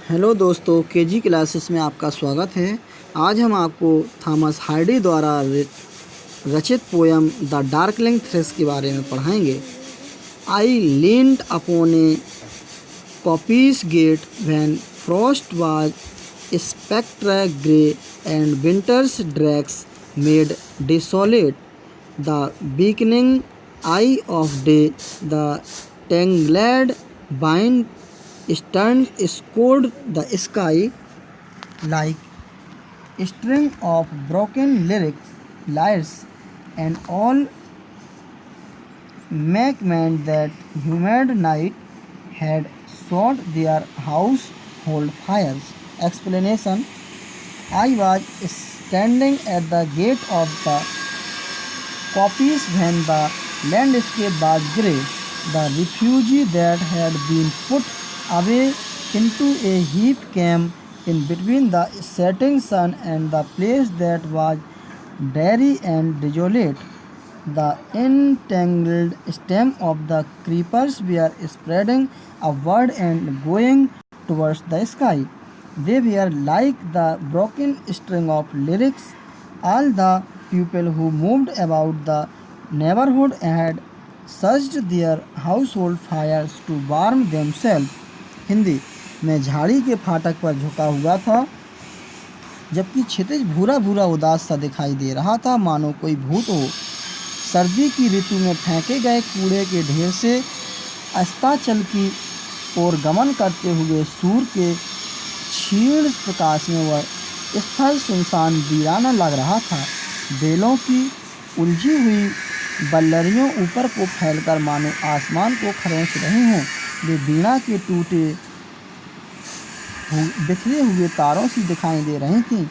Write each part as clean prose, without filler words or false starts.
Hello दोस्तों, KG classes में आपका स्वागत है। आज हम आपको थॉमस हार्डी द्वारा रचित पोयम द डार्कलिंग थ्रेश के बारे में पढ़ाएंगे। I leaned upon a coppice gate when frost was spectre grey and winter's dregs made desolate the weakening eye of day. The tangled vine stand scored the sky like string of broken lyres, and all meant that humid night had sought their household fires. Explanation: I was standing at the gate of the coppice when the landscape was grey. The refugee that had been put away into a heap came in between the setting sun and the place that was dreary and desolate. The entangled stem of the creepers were spreading upward and going towards the sky. They were like the broken string of lyrics. All the people who moved about the neighborhood had searched their household fires to warm themselves. Hindi: मैं झाड़ी के फाटक पर झुका हुआ था, जबकि क्षितिज भूरा भूरा उदास सा दिखाई दे रहा था, मानो कोई भूत हो। सर्दी की ऋतु में फेंके गए कूड़े के ढेर से अस्ताचल की ओर गमन करते हुए सूर्य के क्षीण प्रकाश में वह स्थल सुनसान वीराना लग रहा था। बेलों की उलझी हुई बल्लरियों ऊपर को फैलकर मानो आसमान को खरोंच रही हों। वे वीणा के टूटे बिखरे हुए तारों सी दिखाई दे रही थीं।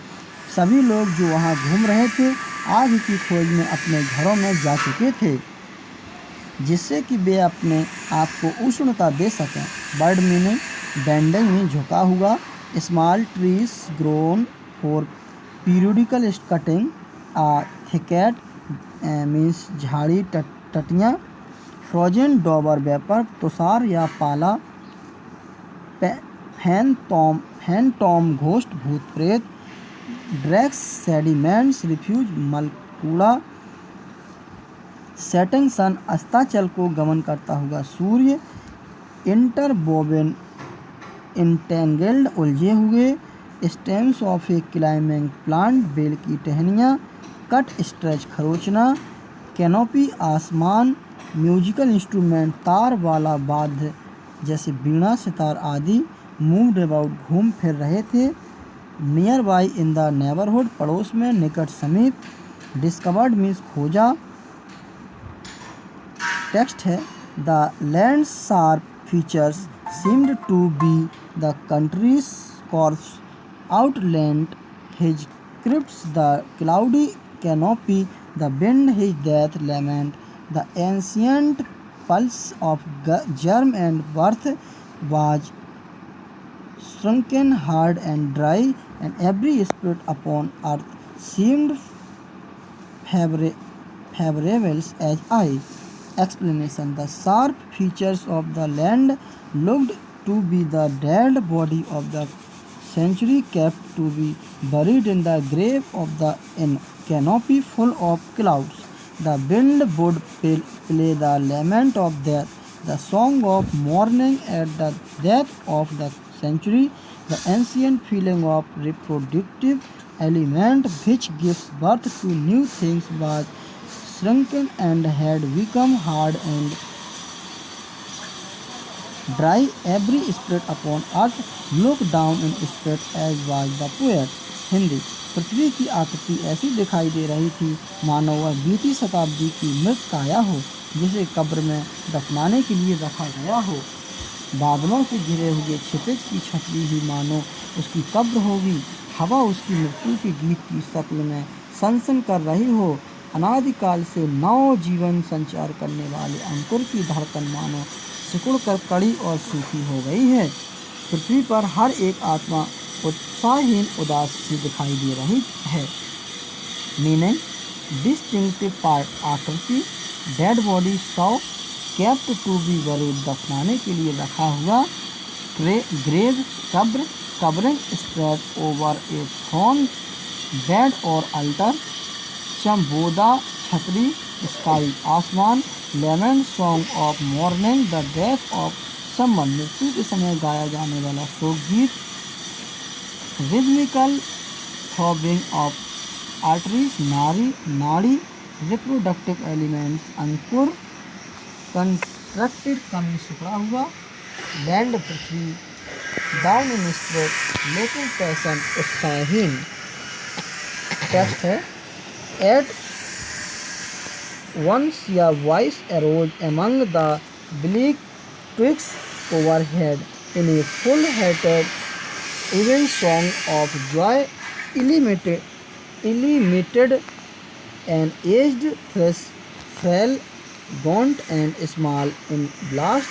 सभी लोग जो वहाँ घूम रहे थे आग की खोज में अपने घरों में जा चुके थे, जिससे कि वे अपने आप को उष्णता दे सकें। बर्ड मीनिंग: बेंडिंग में झुका हुआ। Small trees grown for periodical cutting. Thicket means झाड़ी टटियाँ। फ्रोजन डॉबर वेपर तुषार या पाला। फैंटॉम घोस्ट भूत प्रेत। ड्रैक्स सेडिमेंट्स रिफ्यूज मलकूड़ा। सेटिंग सन अस्ताचल को गमन करता हुआ सूर्य। इंटरवोवन इंटेंगल्ड उलझे हुए। Stems of a climbing plant बेल की टहनियाँ। कट स्ट्रेच खरोचना। कैनोपी आसमान। म्यूजिकल इंस्ट्रूमेंट तार वाला वाद्य जैसे वीणा सितार आदि। मूव्ड अबाउट घूम फिर रहे थे। Near by in the neighbourhood पड़ोस में, निकट समीप। डिस्कवर्ड मीन्स खोजा। टेक्स्ट है: the land sharp features seemed to be the country's corpse outlined his crypts, the cloudy canopy, the wind his death lament, the ancient pulse of germ and birth was shrunken, hard and dry, and every spirit upon earth seemed favorable as I. Explanation: the sharp features of the land looked to be the dead body of the century, kept to be buried in the grave of the canopy full of clouds. The wind would play the lament of death, the song of mourning at the death of the century, the ancient feeling of reproductive element which gives birth to new things was shrunken and had become hard and dry. Every spirit upon earth looked down in spirit as was the poet. Hindi: पृथ्वी की आकृति ऐसी दिखाई दे रही थी मानो वह बीती शताब्दी की मृत काया हो, जिसे कब्र में दफनाने के लिए रखा गया हो। बादलों से घिरे हुए क्षितिज की छतरी ही मानो उसकी कब्र होगी। हवा उसकी मृत्यु के गीत की शक्ल में सनसन कर रही हो। अनादिकाल से नव जीवन संचार करने वाले अंकुर की धड़कन मानो सिकुड़ कर कड़ी और सूखी हो गई है। पृथ्वी पर हर एक आत्मा उत्साहहीन उदास सी दिखाई दे रही है। मीनिंग: डिस्टिंक्टिव आकृति। डेड बॉडी शव। केप्ट टू बी बरीड दफनाने के लिए रखा हुआ। ग्रेव कब्र। covering spread over a throne, bed or altar, Chamboda Chhatri, sky, आसमान, lament song of mourning the death of someone, मृत्यु के समय गाया जाने वाला शोक गीत, rhythmical throbbing of arteries, नाड़ी, reproductive elements, अंकुर, constructed कमी सुखड़ा हुआ, land पृथ्वी, down in spirit, making passion उत्साहीन। टेक्स्ट है At once a voice arose among the bleak twigs overhead in a full-hearted even song of joy, illimited an aged thrush, frail, gaunt and small in blast,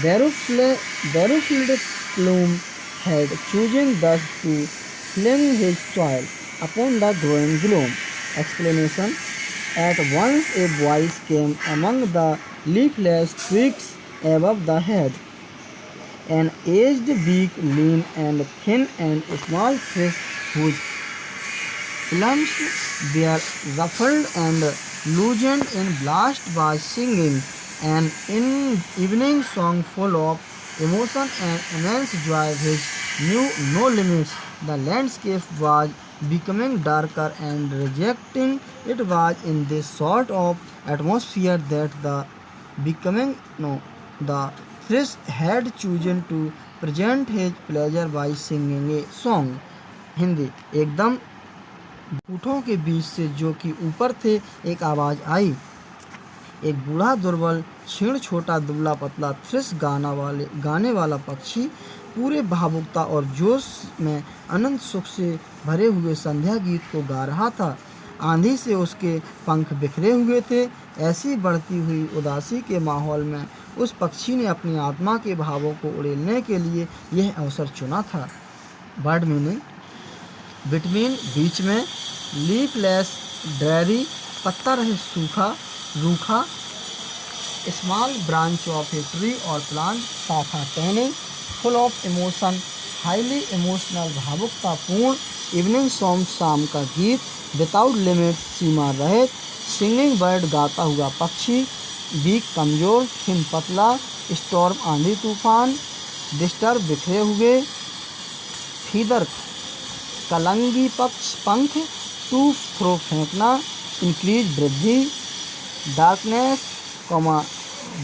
baruffled plume had chosen thus to fling his soil upon the growing gloom. Explanation. At once a voice came among the leafless twigs above the head. An aged beak, lean and thin and small fish whose plumes were ruffled and loosened in blast was singing an evening song full of emotion and immense joy which knew no limits. The landscape was becoming darker and rejecting. It was in this sort of atmosphere that the fish had chosen to present his pleasure by singing a song. Hindi. एकदम ऊँटों के बीच से जो कि ऊपर थे एक आवाज़ आई। एक बूढ़ा दुर्बल क्षीण छोटा दुबला पतला फिश गाने वाला पक्षी पूरे भावुकता और जोश में अनंत सुख से भरे हुए संध्या गीत को गा रहा था। आंधी से उसके पंख बिखरे हुए थे। ऐसी बढ़ती हुई उदासी के माहौल में उस पक्षी ने अपनी आत्मा के भावों को उड़ेलने के लिए यह अवसर चुना था। Word meaning. बिटवीन बीच में, लीफलेस ड्रेरी पत्ता रहे सूखा रूखा, small branch of a tree और प्लांट शाखा टहनी, full of emotion highly emotional भावुकतापूर्ण, इवनिंग सॉन्ग शाम का गीत, विदाउट लिमिट सीमा रहित, सिंगिंग बर्ड गाता हुआ पक्षी, बीक कमजोर थिन पतला, स्टॉर्म आंधी तूफान, डिस्टर्ब बिखरे हुए, फीदर कलंगी पंख, टू फ्रो फेंकना, इंक्रीज वृद्धि, डार्कनेस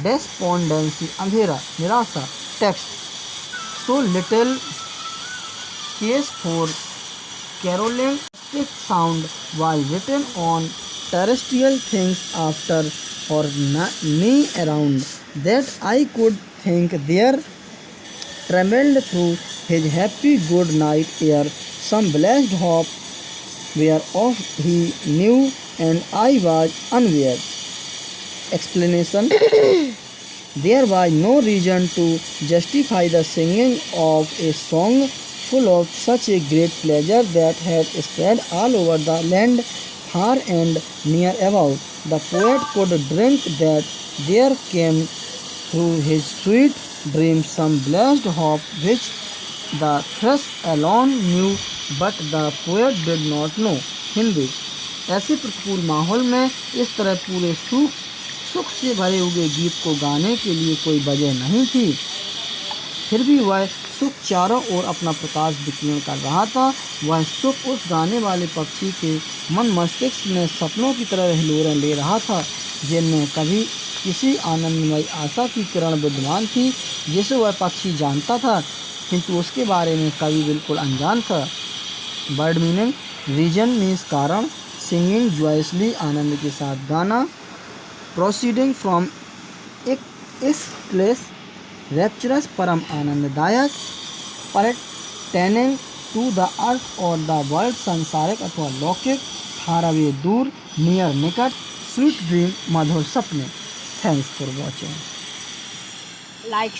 डेस्पोंडेंसी अंधेरा निराशा। Text. So little cause for caroling sound was written on terrestrial things after for me around that I could think there trembled through his happy good night air some blessed hope whereof he knew and I was unaware. Explanation. There was no reason to justify the singing of a song full of such a great pleasure that had spread all over the land far and near about. The poet could drink that there came through his sweet dreams some blessed hope which the thrush alone knew but the poet did not know. Hindi. ऐसे प्रतिकूल माहौल में इस तरह पूरे सुख से भरे हुए गीत को गाने के लिए कोई वजह नहीं थी, फिर भी वह सुख चारों ओर अपना प्रकाश विकीर्ण कर रहा था। वह सुख उस गाने वाले पक्षी के मन मस्तिष्क में सपनों की तरह हिलोरें ले रहा था, जिनमें कभी किसी आनंदमय आशा की किरण विद्यमान थी जिसे वह पक्षी जानता था, किंतु उसके बारे में कभी बिल्कुल अनजान था। Word meaning. रीजन मीन्स कारण, सिंगिंग जॉयसली आनंद के साथ गाना, प्रोसीडिंग फ्रॉम इस प्लेस रैप्चरस परम आनंददायक, परटेनिंग टू द अर्थ और द वर्ल्ड संसारिक अथवा लौकिक, फार अवे दूर, नियर निकट, स्वीट ड्रीम मधुर सपने। Thanks for watching. लाइक